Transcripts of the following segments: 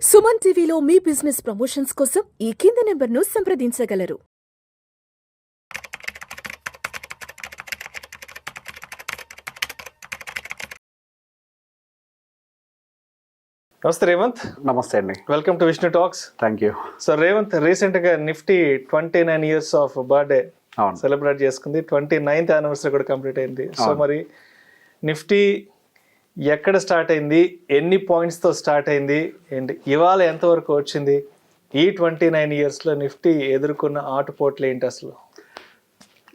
సుమన్ టీవీలో మీ business promotions కోసం ఈ కింది నెంబర్ను సంప్రదించగలరు. నమస్తే రేవంత్. నమస్తే అండి. Welcome to Vishnu Talks. Thank you. So Revanth, రీసెంట్గా Nifty 29 years of birthday celebrate చేసుకుంది. 29th anniversary కూడా కంప్లీట్ అయింది. సో మరి నిఫ్టీ ఎక్కడ స్టార్ట్ అయింది, ఎన్ని పాయింట్స్తో స్టార్ట్ అయింది, ఏంటి ఇవాళ ఎంతవరకు వచ్చింది, ఈ 29 yearsలో నిఫ్టీ ఎదుర్కొన్న ఆటుపోట్లు ఏంటి అసలు?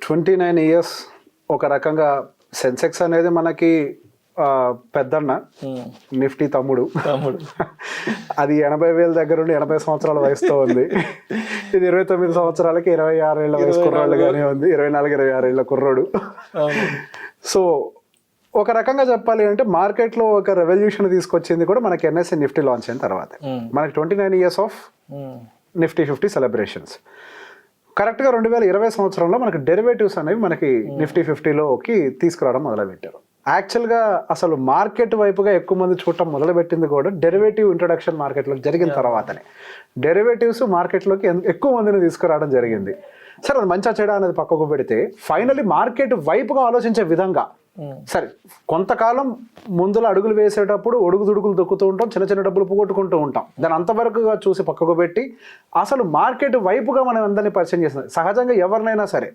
29 years ఒక రకంగా సెన్సెక్స్ అనేది మనకి పెద్దన్న, నిఫ్టీ తమ్ముడు. అది 80,000 దగ్గర నుండి 80 సంవత్సరాల వయసుతో ఉంది. ఇది 29 సంవత్సరాలకి 26 ఏళ్ల వయసు కుర్రాళ్ళుగానే ఉంది. 24-26 ఏళ్ల కుర్రోడు. సో ఒక రకంగా చెప్పాలి అంటే మార్కెట్లో ఒక రెవల్యూషన్ తీసుకొచ్చింది కూడా మనకి ఎన్ఎస్సి నిఫ్టీ లాంచ్ అయిన తర్వాత. మనకి 29 years ఆఫ్ నిఫ్టీ 50 సెలబ్రేషన్స్. కరెక్ట్గా 2020 సంవత్సరంలో మనకి డెరివేటివ్స్ అనేవి మనకి నిఫ్టీ 50లోకి తీసుకురావడం మొదలుపెట్టారు. యాక్చువల్గా అసలు మార్కెట్ వైపుగా ఎక్కువ మంది చూడటం మొదలుపెట్టింది కూడా డెరివేటివ్ ఇంట్రొడక్షన్ మార్కెట్లోకి జరిగిన తర్వాతనే. డెరివేటివ్స్ మార్కెట్లోకి ఎక్కువ మందిని తీసుకురావడం జరిగింది. సరే, అది మంచి చెడ అనేది పక్కకు పెడితే ఫైనల్లీ మార్కెట్ వైపుగా ఆలోచించే విధంగా సరే కొంతకాలం ముందులో అడుగులు వేసేటప్పుడు ఒడుగుదుడుకులు దొక్కుతూ ఉంటాం, చిన్న చిన్న డబ్బులు పోగొట్టుకుంటూ ఉంటాం. దాని అంతవరకుగా చూసి పక్కకు పెట్టి అసలు మార్కెట్ వైపుగా మనం అందరినీ పరిచయం చేస్తుంది. సహజంగా ఎవరినైనా సరే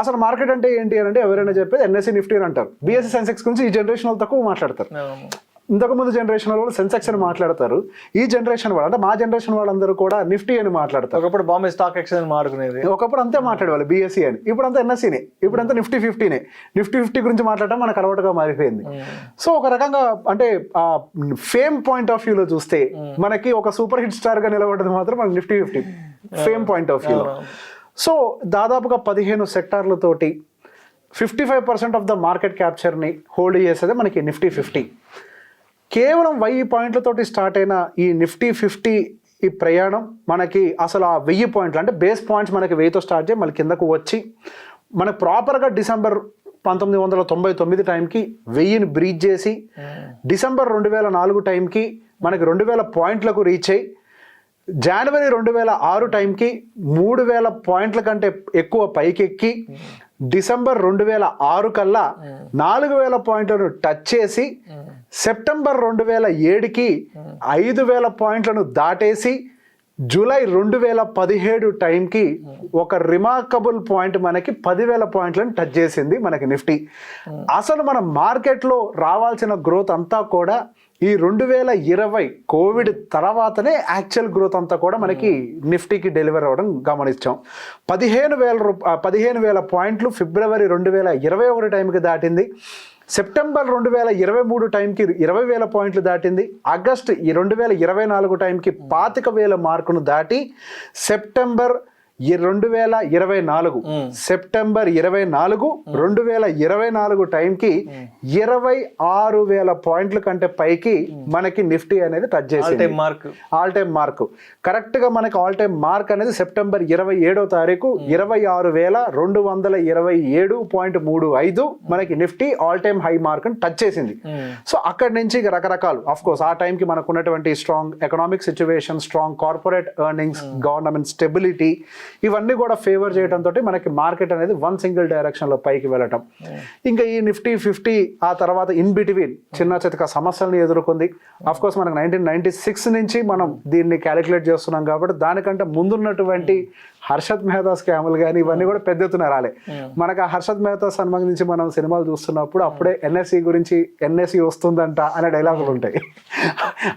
అసలు మార్కెట్ అంటే ఏంటి అని అంటే ఎవరైనా చెప్పేది ఎన్ఎస్సి నిఫ్టీ అని అంటారు. బిఎస్సి సెన్సెక్స్ గురించి ఈ జనరేషన్ వాళ్ళు తక్కువ మాట్లాడతారు. ఇంతకుముందు జనరేషన్ వాళ్ళు సెన్సెక్స్ అని మాట్లాడతారు. ఈ జనరేషన్ వాళ్ళు అంటే మా జనరేషన్ వాళ్ళందరూ కూడా నిఫ్టీ అని మాట్లాడతారు. ఒకప్పుడు బాంబే స్టాక్ ఎక్స్చేంజ్ మాట్లాడుకునేది, ఒకప్పుడు అంతే మాట్లాడేవాళ్ళు బిఎస్సి అని. ఇప్పుడు అంతా ఎన్ఎస్సీనే, ఇప్పుడు అంతా నిఫ్టీ 50నే. నిఫ్టీ 50 గురించి మాట్లాడటం మనకు అలవాటుగా మారిపోయింది. సో ఒక రకంగా అంటే ఫేమ్ పాయింట్ ఆఫ్ వ్యూలో చూస్తే మనకి ఒక సూపర్ హిట్ స్టార్ గా నిలబడ్డది మాత్రం మనకి నిఫ్టీ 50 ఫేమ్ పాయింట్ ఆఫ్ వ్యూలో. సో దాదాపుగా 15 సెక్టార్లతోటి 55% ఆఫ్ ద మార్కెట్ క్యాప్చర్ని హోల్డ్ చేసేది మనకి నిఫ్టీ 50. కేవలం 1000 పాయింట్లతోటి స్టార్ట్ అయిన ఈ నిఫ్టీ 50 ఈ ప్రయాణం మనకి అసలు ఆ 1000 పాయింట్లు అంటే బేస్ పాయింట్స్ మనకి 1000తో స్టార్ట్ చేసి మళ్ళీ కిందకు వచ్చి మనకు ప్రాపర్గా డిసెంబర్ 1999 టైంకి 1000ని బ్రీచ్ చేసి డిసెంబర్ 2004 టైంకి మనకి 2000 పాయింట్లకు రీచ్ అయ్యి జనవరి 2006 టైంకి 3000 పాయింట్ల కంటే ఎక్కువ పైకెక్కి డిసెంబర్ 2006 కల్లా 4000 పాయింట్లను టచ్ చేసి సెప్టెంబర్ 2007కి 5000 పాయింట్లను దాటేసి జూలై 2017 టైంకి ఒక రిమార్కబుల్ పాయింట్ మనకి 10,000 పాయింట్లను టచ్ చేసింది మనకి నిఫ్టీ. అసలు మన మార్కెట్లో రావాల్సిన గ్రోత్ అంతా కూడా ఈ 2020 కోవిడ్ తర్వాతనే యాక్చువల్ గ్రోత్ అంతా కూడా మనకి నిఫ్టీకి డెలివర్ అవ్వడం గమనించాం. 15,000 పాయింట్లు ఫిబ్రవరి 2021 టైంకి దాటింది. సెప్టెంబర్ 2023 టైంకి 20,000 పాయింట్లు దాటింది. ఆగస్ట్ 2024 టైంకి 25,000 మార్కును దాటి సెప్టెంబర్ 2024 సెప్టెంబర్ 24 2024 టైంకి 26,000 పాయింట్ల కంటే పైకి మనకి నిఫ్టీ అనేది టచ్ చేసింది. ఆల్ టైమ్ మార్క్ కరెక్ట్ గా మనకి ఆల్ టైమ్ మార్క్ అనేది సెప్టెంబర్ 27వ తారీఖు 26,227.35 మనకి Nifty all time high mark touch చేసింది. సో అక్కడి నుంచి రకరకాలు ఆఫ్ కోర్స్ ఆ టైంకి మనకు ఉన్నటువంటి strong economic situation, strong corporate earnings, government stability ఇవన్నీ కూడా ఫేవర్ చేయడంతో మనకి మార్కెట్ అనేది వన్ సింగిల్ డైరెక్షన్ లో పైకి వెళ్ళటం. ఇంకా ఈ నిఫ్టీ 50 ఆ తర్వాత ఇన్ బిట్వీన్ చిన్న చితక సమస్యలను ఎదుర్కొంది. ఆఫ్ కోర్స్ మనకు 1996 నుంచి మనం దీన్ని క్యాలిక్యులేట్ చేస్తున్నాం కాబట్టి దానికంటే ముందున్నటువంటి హర్షద్ మెహతా స్కాములు కానీ ఇవన్నీ కూడా పెద్ద ఎత్తున రాలే. మనకు ఆ హర్షద్ మెహతా సంబంధించి మనం సినిమాలు చూస్తున్నప్పుడు అప్పుడే ఎన్ఎస్సి గురించి ఎన్ఎస్సి వస్తుందంట అనే డైలాగులు ఉంటాయి.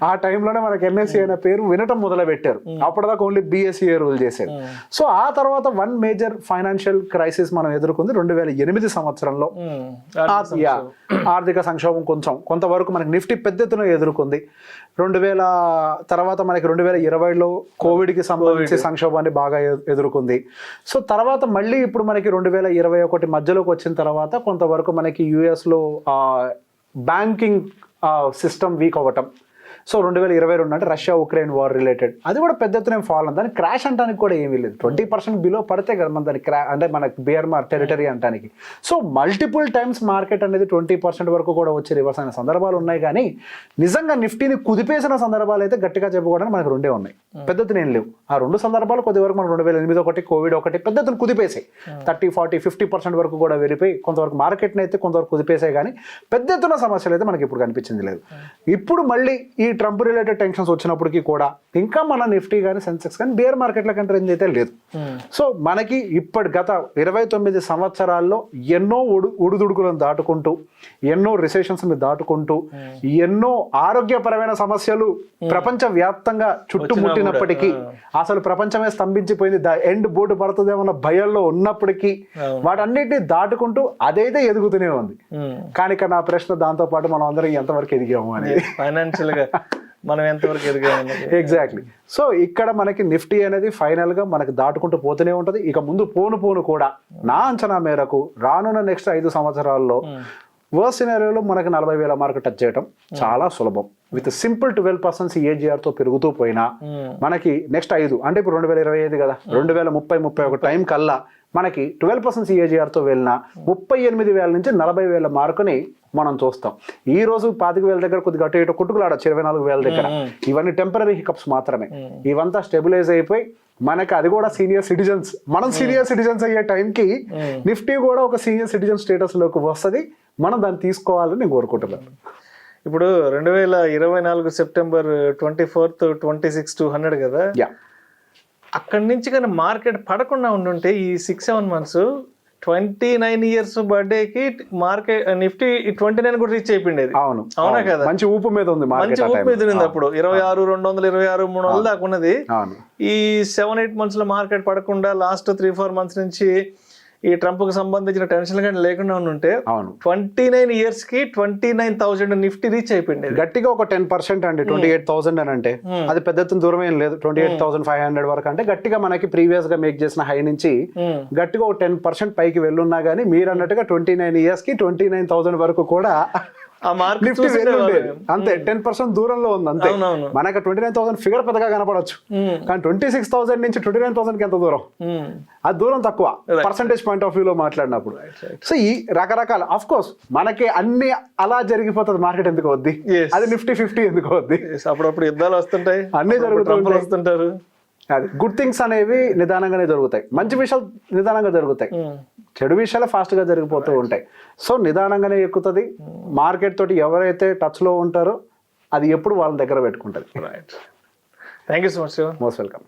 ఆ టైంలోనే మనకు ఎన్ఎస్సి అనే పేరు వినటం మొదలు పెట్టారు. అప్పటిదాకా ఓన్లీ బిఎస్సి రూల్ చేశారు. సో ఆ తర్వాత వన్ మేజర్ ఫైనాన్షియల్ క్రైసిస్ మనం ఎదుర్కొంది 2008 సంవత్సరంలో. ఆర్థిక సంక్షోభం కొంతవరకు మనకి నిఫ్టీ పెద్ద ఎత్తున ఎదుర్కొంది. 2000 తర్వాత మనకి 2020లో కోవిడ్కి సంబంధించి సంక్షోభాన్ని బాగా ఎదుర్కొంది. సో తర్వాత మళ్ళీ ఇప్పుడు మనకి 2021 మధ్యలోకి వచ్చిన తర్వాత కొంతవరకు మనకి యుఎస్లో బ్యాంకింగ్ సిస్టమ్ వీక్ అవ్వటం, సో 2022 అంటే రష్యా ఉక్రెయిన్ వార్ రిలేటెడ్ అది కూడా పెద్ద ఎత్తున ఫాల్ దాన్ని క్రాష్ అంటానికి కూడా ఏమీ లేదు. 20% బిలో పడితే కదా మన దాన్ని అంటే మనకి బియర్ టెరిటరీ అంటానికి. సో మల్టిపుల్ టైమ్స్ మార్కెట్ అనేది 20% వరకు కూడా వచ్చి రివర్స్ అయిన సందర్భాలు ఉన్నాయి. కానీ నిజంగా నిఫ్టీని కుదిపేసిన సందర్భాలు అయితే గట్టిగా చెప్పుకోవడానికి మనకు రెండే ఉన్నాయి, పెద్ద ఎత్తున ఏం లేవు. ఆ 2 సందర్భాలు కొద్ది వరకు మనం 2008 ఒకటి, కోవిడ్ ఒకటి పెద్ద ఎత్తున కుదిపేసాయి. 30, 40, 50% వరకు కూడా వెళ్ళిపోయి కొంతవరకు మార్కెట్ని అయితే కొంతవరకు కుదిపేసాయి. కానీ పెద్ద ఎత్తున సమస్యలు అయితే మనకి ఇప్పుడు కనిపించింది లేదు. ఇప్పుడు మళ్ళీ ఈ ట్రంప్ రిలేటెడ్ టెన్షన్స్ వచ్చినప్పటికీ కూడా ఇంకా మన నిఫ్టీ కానీ సెన్సెక్స్ కానీ బేర్ మార్కెట్ల కంటే అయితే లేదు. సో మనకి ఇప్పటి గత 29 సంవత్సరాల్లో ఎన్నో ఉడుదుడుకులను దాటుకుంటూ, ఎన్నో రిసెషన్స్ ని దాటుకుంటూ, ఎన్నో ఆరోగ్యపరమైన సమస్యలు ప్రపంచ వ్యాప్తంగా చుట్టుముట్టినప్పటికీ, అసలు ప్రపంచమే స్తంభించిపోయింది, ఎండ్ బోర్డు పడుతుందేమన్న భయాల్లో ఉన్నప్పటికీ వాటన్నిటిని దాటుకుంటూ అదైతే ఎదుగుతూనే ఉంది. కానీ నా ప్రశ్న దాంతో పాటు మనం అందరం ఎంతవరకు ఎదిగాము అనేది, ఫైనాన్షియల్ గా మనం ఎంతవరకు ఎదిగాము. ఎగ్జాక్ట్లీ. సో ఇక్కడ మనకి నిఫ్టీ అనేది ఫైనల్ గా మనకి దాటుకుంటూ పోతూనే ఉంటది. ఇక ముందు పోను కూడా నా అంచనా మేరకు రానున్న నెక్స్ట్ 5 సంవత్సరాల్లో వర్స్ట్ సినారియోలో మనకి 40,000 మార్కెట్ టచ్ చేయడం చాలా సులభం. విత్ సింపుల్ 12% CAGR తో పెరుగుతూ పోయినా మనకి నెక్స్ట్ 5 అంటే ఇప్పుడు 2025 కదా, 2030-31 టైం కల్లా మనకి 12% CAGR తో వెళ్ళిన 38,000 నుంచి 40,000 మార్కుని మనం చూస్తాం. ఈ రోజు 25,000 దగ్గర కొద్దిగా అటు ఇటు కొట్టుకులాడచ్చు, 24,000 దగ్గర. ఇవన్నీ టెంపరీ హికప్స్ మాత్రమే. ఇవంతా స్టెబిలైజ్ అయిపోయి మనకి అది కూడా సీనియర్ సిటిజన్స్, మనం సీనియర్ సిటిజన్స్ అయ్యే టైంకి నిఫ్టీ కూడా ఒక సీనియర్ సిటిజన్ స్టేటస్ లోకి వస్తుంది. మనం దాన్ని తీసుకోవాలని నేను కోరుకుంటున్నాను. ఇప్పుడు 2024 సెప్టెంబర్ 24th 26 to 100 కదా, అక్కడి నుంచి కానీ మార్కెట్ పడకుండా ఉండుంటే ఈ 6-7 months 29 years బర్త్డేకి మార్కెట్ నిఫ్టీ 29 కూడా రీచ్ అయిపోయింది. అవునా కదా, మంచి ఊపు మీద ఉంది, మంచి ఊపు మీద ఉంది. అప్పుడు 26,226, 300 దాకా ఉన్నది. ఈ 7-8 months లో మార్కెట్ పడకుండా లాస్ట్ 3-4 months నుంచి ఈ ట్రంప్ కు సంబంధించిన టెన్షన్ కానీ లేకుండా ఉంటే 29 years కి 29,000 నిఫ్టీ రీచ్ అయిపోయింది. గట్టిగా ఒక 10% అండి, 28,000 అని అంటే అది పెద్ద ఎత్తున దూరం ఏం లేదు. 28,500 వరకు అంటే గట్టిగా మనకి ప్రీవియస్ గా మేక్ చేసిన హై నుంచి గట్టిగా ఒక 10% పైకి వెళ్ళున్నా గానీ మీరు అన్నట్టుగా 29 years కి 29,000 వరకు కూడా నిఫ్టీ వెళ్ళుండేది. అంతే 10% దూరంలో ఉంది అంతే. మనకి 29,000 ఫిగర్ పెద్దగా కనపడవచ్చు, కానీ 26,000 నుంచి 29,000 కి ఎంత దూరం, అది దూరం తక్కువ పర్సంటేజ్ పాయింట్ ఆఫ్ వ్యూలో మాట్లాడినప్పుడు. సో ఈ రకరకాల ఆఫ్ కోర్స్ మనకి అన్ని అలా జరిగిపోతుంది. మార్కెట్ ఎందుకు వద్ది, అది నిఫ్టీ 50 ఎందుకు వద్ది, అప్పుడప్పుడు యుద్ధాలు వస్తుంటాయి, అన్ని జరుగుతుంటారు. అది గుడ్ థింగ్స్ అనేవి నిదానంగానే జరుగుతాయి, మంచి విషయాలు నిదానంగా జరుగుతాయి, చెడు విషయాలు ఫాస్ట్ గా జరిగిపోతూ ఉంటాయి. సో నిదానంగానే ఎక్కుతుంది. మార్కెట్ తోటి ఎవరైతే టచ్ లో ఉంటారో అది ఎప్పుడు వాళ్ళ దగ్గర పెట్టుకుంటది. Thank you so much. Most welcome.